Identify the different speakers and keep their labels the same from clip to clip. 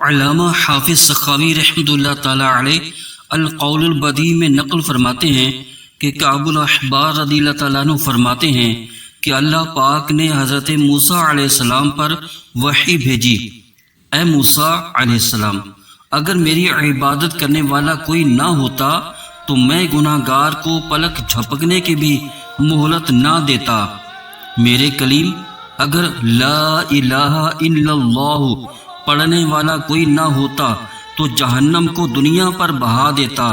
Speaker 1: علامہ حافظ سخاوی رحمۃ اللہ تعالی علیہ القول البدیع میں نقل فرماتے ہیں کہ کعب الاحبار رضی اللہ تعالیٰ عنہ فرماتے ہیں کہ اللہ پاک نے حضرت موسیٰ علیہ السلام پر وحی بھیجی، اے موسیٰ علیہ السلام، اگر میری عبادت کرنے والا کوئی نہ ہوتا تو میں گناہ گار کو پلک جھپکنے کی بھی مہلت نہ دیتا۔ میرے کلیم، اگر لا الہ الا اللہ پڑھنے والا کوئی نہ ہوتا تو جہنم کو دنیا پر بہا دیتا۔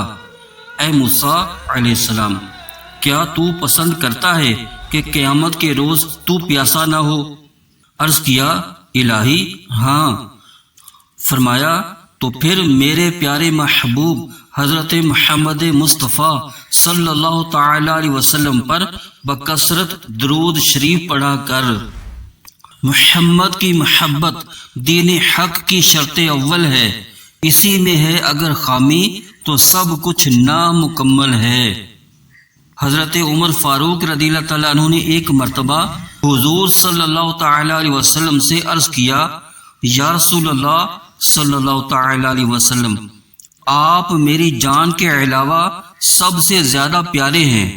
Speaker 1: اے موسیٰ علیہ السلام، کیا تو پسند کرتا ہے کہ قیامت کے روز تو پیاسا نہ ہو؟ عرض کیا، الہی ہاں۔ فرمایا، تو پھر میرے پیارے محبوب حضرت محمد مصطفیٰ صلی اللہ تعالی علیہ وسلم پر بکثرت درود شریف پڑھا کر۔ محمد کی محبت دین حق کی شرط اول ہے، اسی میں ہے اگر خامی تو سب کچھ نامکمل ہے۔ حضرت عمر فاروق رضی اللہ تعالیٰ عنہ نے ایک مرتبہ حضور صلی اللہ تعالی علیہ وسلم سے عرض کیا، یا رسول اللہ صلی اللہ تعالی علیہ وسلم، آپ میری جان کے علاوہ سب سے زیادہ پیارے ہیں۔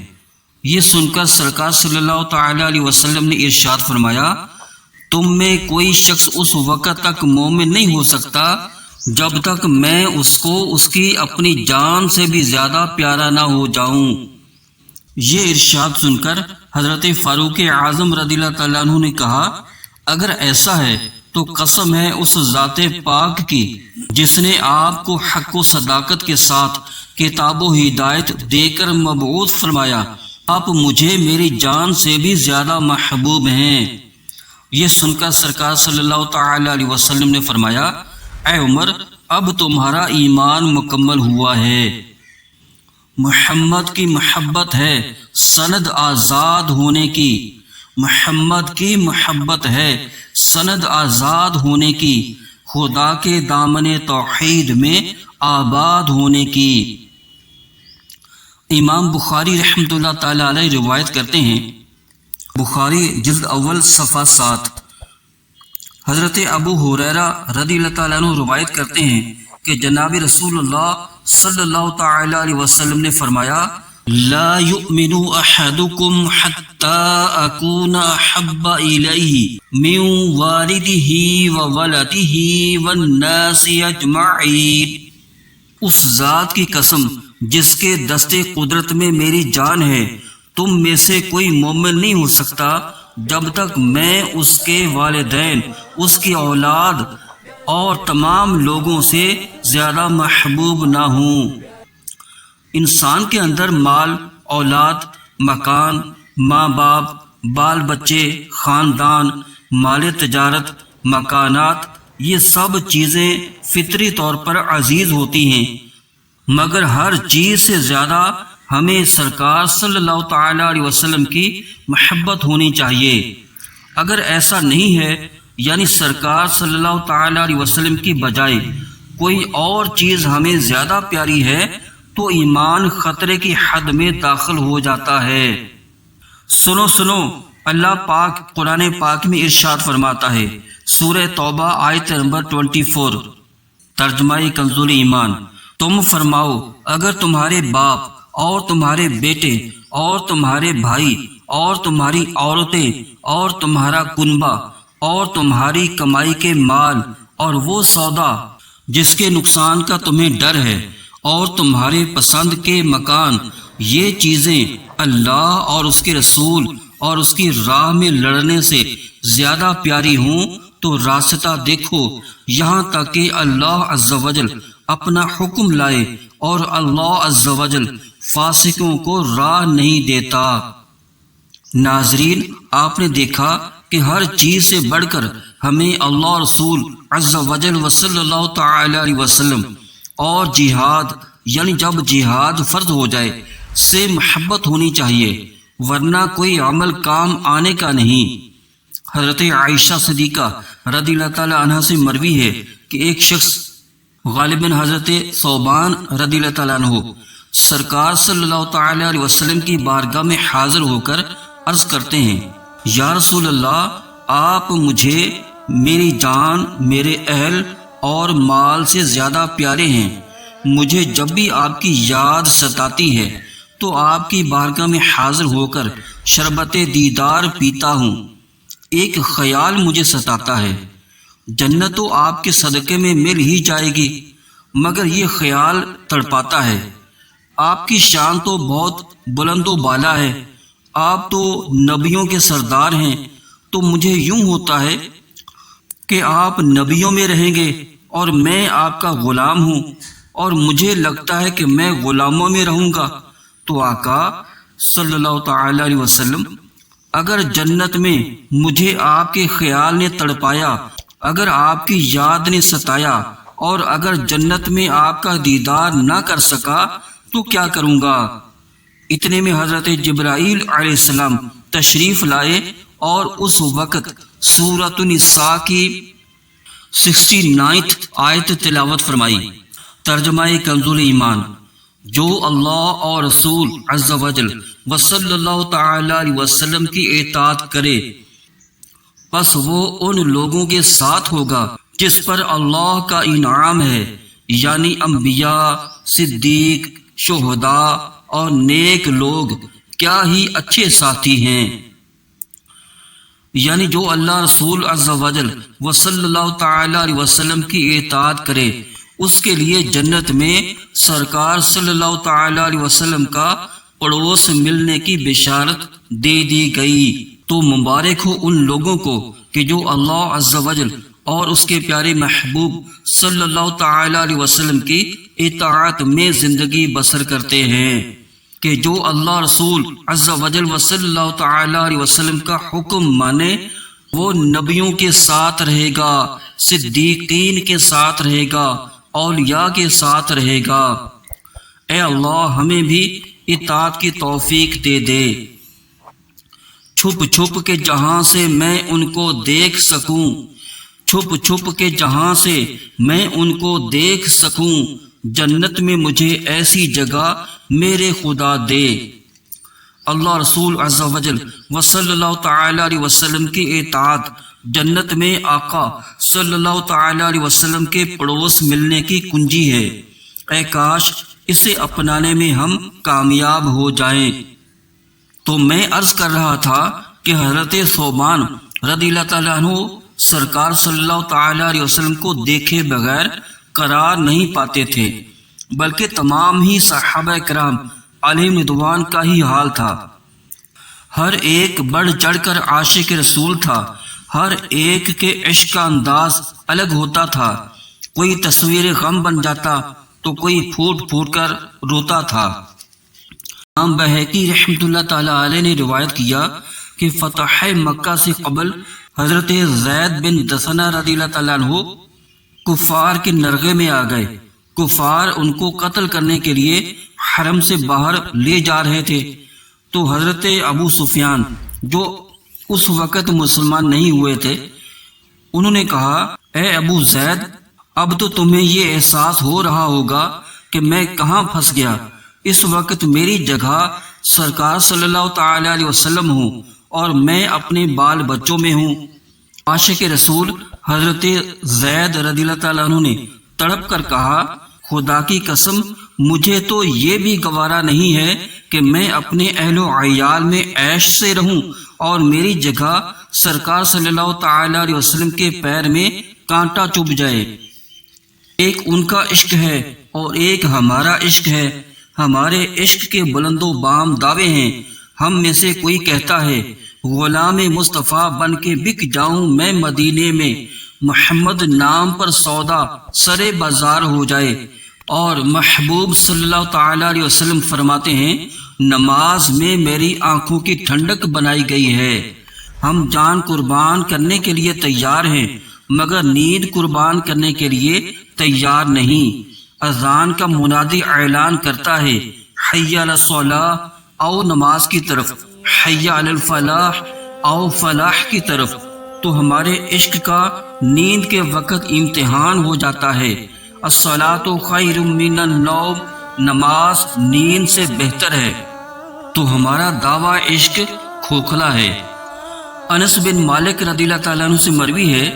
Speaker 1: یہ سن کر سرکار صلی اللہ تعالی علیہ وسلم نے ارشاد فرمایا، تم میں کوئی شخص اس وقت تک مومن نہیں ہو سکتا جب تک میں اس کو اس کی اپنی جان سے بھی زیادہ پیارا نہ ہو جاؤں۔ یہ ارشاد سن کر حضرت فاروق اعظم رضی اللہ تعالیٰ عنہ نے کہا، اگر ایسا ہے تو قسم ہے اس ذات پاک کی جس نے آپ کو حق و صداقت کے ساتھ کتاب و ہدایت دے کر مبعوث فرمایا، آپ مجھے میری جان سے بھی زیادہ محبوب ہیں۔ یہ سن کر سرکار صلی اللہ تعالی علیہ وسلم نے فرمایا، اے عمر، اب تمہارا ایمان مکمل ہوا ہے۔ محمد کی محبت ہے سند آزاد ہونے کی، محمد کی محبت ہے سند آزاد ہونے کی، خدا کے دامن توحید میں آباد ہونے کی۔ امام بخاری رحمۃ اللہ تعالی علیہ روایت کرتے ہیں، بخاری جلد اول صفحہ 7، حضرت ابو ہریرہ رضی اللہ تعالیٰ عنہ روایت کرتے ہیں کہ جناب رسول اللہ صلی اللہ تعالی علیہ وسلم نے فرمایا، لا یؤمن احدکم حتی اکون احب الیہ من والدہ وولدہ والناس اجمعین۔ اس ذات کی قسم جس کے دست قدرت میں میری جان ہے، تم میں سے کوئی مومن نہیں ہو سکتا جب تک میں اس کے والدین، اس کی اولاد اور تمام لوگوں سے زیادہ محبوب نہ ہوں۔ انسان کے اندر مال، اولاد، مکان، ماں باپ، بال بچے، خاندان، مال تجارت، مکانات، یہ سب چیزیں فطری طور پر عزیز ہوتی ہیں، مگر ہر چیز سے زیادہ ہمیں سرکار صلی اللہ تعالی علیہ وسلم کی محبت ہونی چاہیے۔ اگر ایسا نہیں ہے، یعنی سرکار صلی اللہ تعالی علیہ وسلم کی بجائے کوئی اور چیز ہمیں زیادہ پیاری ہے تو ایمان خطرے کی حد میں داخل ہو جاتا ہے۔ سنو اللہ پاک قرآن پاک میں ارشاد فرماتا ہے، سورہ توبہ آیت نمبر 24، ترجمہ کنز ایمان، تم فرماؤ اگر تمہارے باپ اور تمہارے بیٹے اور تمہارے بھائی اور تمہاری عورتیں اور تمہارا کنبہ اور تمہاری کمائی کے مال اور وہ سودا جس کے نقصان کا تمہیں ڈر ہے اور تمہارے پسند کے مکان، یہ چیزیں اللہ اور اس کے رسول اور اس کی راہ میں لڑنے سے زیادہ پیاری ہوں تو راستہ دیکھو، یہاں تک کہ اللہ عز و جل اپنا حکم لائے، اور اللہ عز و جل فاسقوں کو راہ نہیں دیتا۔ ناظرین، آپ نے دیکھا کہ ہر چیز سے بڑھ کر ہمیں اللہ رسول عز و جل و صلی اللہ تعالی علیہ وسلم اور جہاد، یعنی جب جہاد فرض ہو جائے، سے محبت ہونی چاہیے، ورنہ کوئی عمل کام آنے کا نہیں۔ حضرت عائشہ صدیقہ رضی اللہ تعالی عنہ سے مروی ہے کہ ایک شخص، غالباً حضرت ثوبان رضی اللہ تعالیٰ عنہ، سرکار صلی اللہ تعالی علیہ وسلم کی بارگاہ میں حاضر ہو کر عرض کرتے ہیں، یا رسول اللہ، آپ مجھے میری جان، میرے اہل اور مال سے زیادہ پیارے ہیں۔ مجھے جب بھی آپ کی یاد ستاتی ہے تو آپ کی بارگاہ میں حاضر ہو کر شربت دیدار پیتا ہوں۔ ایک خیال مجھے ستاتا ہے، جنت تو آپ کے صدقے میں مل ہی جائے گی، مگر یہ خیال تڑپاتا ہے، آپ کی شان تو بہت بلند و بالا ہے، آپ تو نبیوں کے سردار ہیں، تو مجھے یوں ہوتا ہے کہ آپ نبیوں میں رہیں گے اور میں آپ کا غلام ہوں، اور مجھے لگتا ہے کہ میں غلاموں میں رہوں گا۔ تو آقا صلی اللہ تعالی علیہ وسلم، اگر جنت میں مجھے آپ کے خیال نے تڑپایا، اگر آپ کی یاد نے ستایا، اور اگر جنت میں آپ کا دیدار نہ کر سکا تو کیا کروں گا؟ اتنے میں حضرت جبرائیل علیہ السلام تشریف لائے اور اس وقت سورۃ النساء کی 69 آیت تلاوت فرمائی۔ ترجمہ کنز ایمان: جو اللہ اور رسول عز وجل و صلی اللہ تعالی علیہ وسلم کی اطاعت کرے، پس وہ ان لوگوں کے ساتھ ہوگا جس پر اللہ کا انعام ہے، یعنی انبیاء، صدیق، شہداء اور نیک لوگ کیا ہی اچھے ساتھی ہیں۔ یعنی جو اللہ رسول عز وجل و صلی اللہ تعالی علیہ وسلم کی اطاعت کرے، اس کے لیے جنت میں سرکار صلی اللہ تعالی علیہ وسلم کا پڑوس ملنے کی بشارت دے دی گئی۔ تو مبارک ہو ان لوگوں کو کہ جو اللہ عز وجل اور اس کے پیارے محبوب صلی اللہ تعالی علیہ وسلم کی اطاعت میں زندگی بسر کرتے ہیں، کہ جو اللہ رسول عز وجل و صلی اللہ تعالی علیہ وسلم کا حکم مانے، وہ نبیوں کے ساتھ رہے گا، صدیقین کے ساتھ رہے گا، اولیاء کے ساتھ رہے گا۔ اے اللہ ہمیں بھی اطاعت کی توفیق دے دے۔ چھپ چھپ کے جہاں سے میں ان کو دیکھ سکوں، چھپ چھپ کے جہاں سے میں ان کو دیکھ سکوں، جنت میں مجھے ایسی جگہ میرے خدا دے۔ اللہ رسول عز وجل و صلی اللہ تعالی علیہ وسلم کی اطاعت جنت میں آقا صلی اللہ تعالی علیہ وسلم کے پڑوس ملنے کی کنجی ہے۔ اے کاش اسے اپنانے میں ہم کامیاب ہو جائیں۔ تو میں عرض کر رہا تھا کہ حضرت ثوبان رضی اللہ تعالیٰ عنہ سرکار صلی اللہ تعالی علیہ وسلم کو دیکھے بغیر قرار نہیں پاتے تھے، بلکہ تمام ہی صحابہ کرام علیہم رضوان کا ہی حال تھا۔ ہر ایک بڑھ چڑھ کر عاشق رسول تھا، ہر ایک کے عشق کا انداز الگ ہوتا تھا، کوئی تصویر غم بن جاتا تو کوئی پھوٹ پھوٹ کر روتا تھا۔ امام بہقی رحمۃ اللہ تعالی علیہ نے روایت کیا کہ فتح مکہ سے قبل حضرت زید بن دسنہ رضی اللہ تعالیٰ عنہ کفار کے نرغے میں آ گئے۔ کفار ان کو قتل کرنے کے لیے حرم سے باہر لے جا رہے تھے، تو حضرت ابو سفیان جو اس وقت مسلمان نہیں ہوئے تھے، انہوں نے کہا، اے ابو زید، اب تو تمہیں یہ احساس ہو رہا ہوگا کہ میں کہاں پھنس گیا۔ اس وقت میری جگہ سرکار صلی اللہ تعالی علیہ وسلم ہوں اور میں اپنے بال بچوں میں ہوں۔ عاشق رسول حضرت زید رضی اللہ تعالیٰ عنہ نے تڑپ کر کہا، خدا کی قسم مجھے تو یہ بھی گوارا نہیں ہے کہ میں اپنے اہل و عیال میں عیش سے رہوں اور میری جگہ سرکار صلی اللہ تعالی علیہ وسلم کے پیر میں کانٹا چبھ جائے۔ ایک ان کا عشق ہے اور ایک ہمارا عشق ہے، ہمارے عشق کے بلند و بام دعوے ہیں۔ ہم میں سے کوئی کہتا ہے غلام مصطفیٰ بن کے بک جاؤں میں مدینے میں، محمد نام پر سودا سرے بازار ہو جائے، اور محبوب صلی اللہ تعالی علیہ وسلم فرماتے ہیں، نماز میں میری آنکھوں کی ٹھنڈک بنائی گئی ہے۔ ہم جان قربان کرنے کے لیے تیار ہیں، مگر نیند قربان کرنے کے لیے تیار نہیں۔ اذان کا منادی اعلان کرتا ہے، حی علی الصلاۃ، آؤ نماز کی طرف، حی علی الفلاح، آؤ فلاح کی طرف۔ تو ہمارے عشق کا نیند کے وقت امتحان ہو جاتا ہے۔ الصلاۃ خیر من النوم، نماز نیند سے بہتر ہے۔ تو ہمارا دعویٰ عشق کھوکھلا ہے۔ انس بن مالک رضی اللہ تعالیٰ عنہ سے مروی ہے،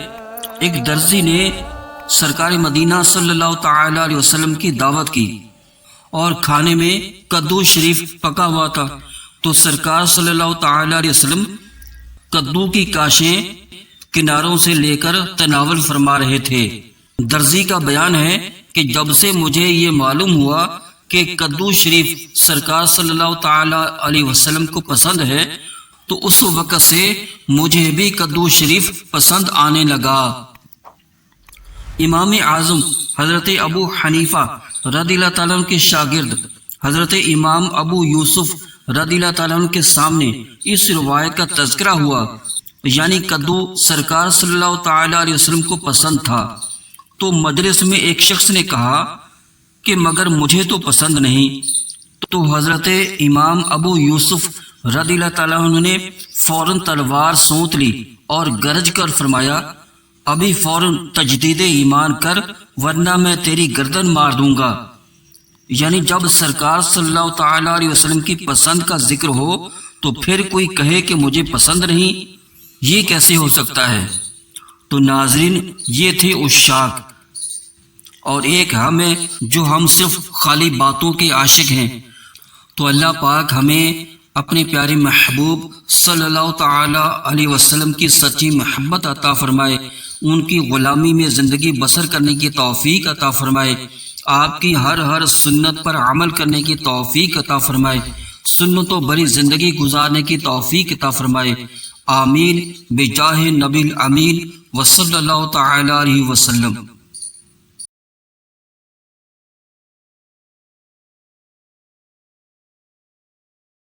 Speaker 1: ایک درزی نے سرکار مدینہ صلی اللہ تعالی علیہ وسلم کی دعوت کی اور کھانے میں کدو شریف پکا ہوا تھا، تو سرکار صلی اللہ تعالی علیہ وسلم کدو کی کاشیں کناروں سے لے کر تناول فرما رہے تھے۔ درزی کا بیان ہے کہ جب سے مجھے یہ معلوم ہوا کہ کدو شریف سرکار صلی اللہ تعالی علیہ وسلم کو پسند ہے، تو اس وقت سے مجھے بھی کدو شریف پسند آنے لگا۔ امام اعظم حضرت ابو حنیفہ رضی اللہ تعالیٰ عنہ کے شاگرد حضرت امام ابو یوسف رضی اللہ تعالیٰ عنہ کے سامنے اس روایت کا تذکرہ ہوا، یعنی کدو سرکار صلی اللہ تعالی علیہ وسلم کو پسند تھا، تو مجلس میں ایک شخص نے کہا کہ مگر مجھے تو پسند نہیں، تو حضرت امام ابو یوسف رضی اللہ تعالیٰ عنہ نے فوراً تلوار سونت لی اور گرج کر فرمایا، ابھی فوراً تجدید ایمان کر ورنہ میں تیری گردن مار دوں گا۔ یعنی جب سرکار صلی اللہ تعالی علیہ وسلم کی پسند کا ذکر ہو تو پھر کوئی کہے کہ مجھے پسند نہیں، یہ کیسے ہو سکتا ہے؟ تو ناظرین، یہ تھے عشاق، اور ایک ہم ہیں جو ہم صرف خالی باتوں کے عاشق ہیں۔ تو اللہ پاک ہمیں اپنے پیارے محبوب صلی اللہ تعالی علیہ وسلم کی سچی محبت عطا فرمائے، ان کی غلامی میں زندگی بسر کرنے کی توفیق عطا فرمائے، آپ کی ہر سنت پر عمل کرنے کی توفیق عطا فرمائے، سنتوں بری زندگی گزارنے کی توفیق عطا فرمائے، آمین بجاہ نبی الامین وصلی اللہ تعالی علیہ وسلم۔